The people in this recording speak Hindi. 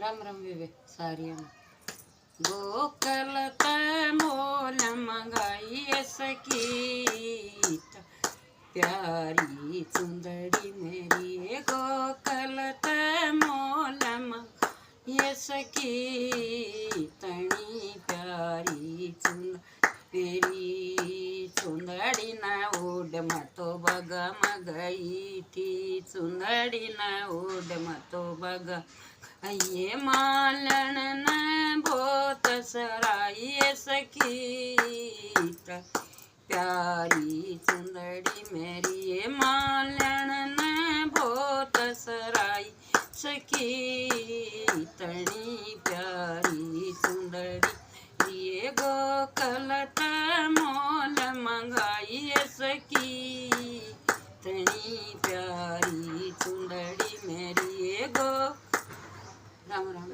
राम राम विवेक सारिया गोकल मोल मंगाई सकीत प्यारी सुंदरी मेरी गोकल मोल मंगाई सकी तणी प्यारी मेरी चुंदड़ी ना ओड मतो बगा मगई थी चुंदड़ी ना ओड मतो बगा ये मालन न बहुत सराय सकीत प्यारी चुंदड़ी मेरी ये मालन न बहुत सराय सकी तणी प्यारी चुंदड़ी ये गोकलत मोल मंगाई सकी तणी प्यारी चुंदड़ी मेरी ये गो राम राम।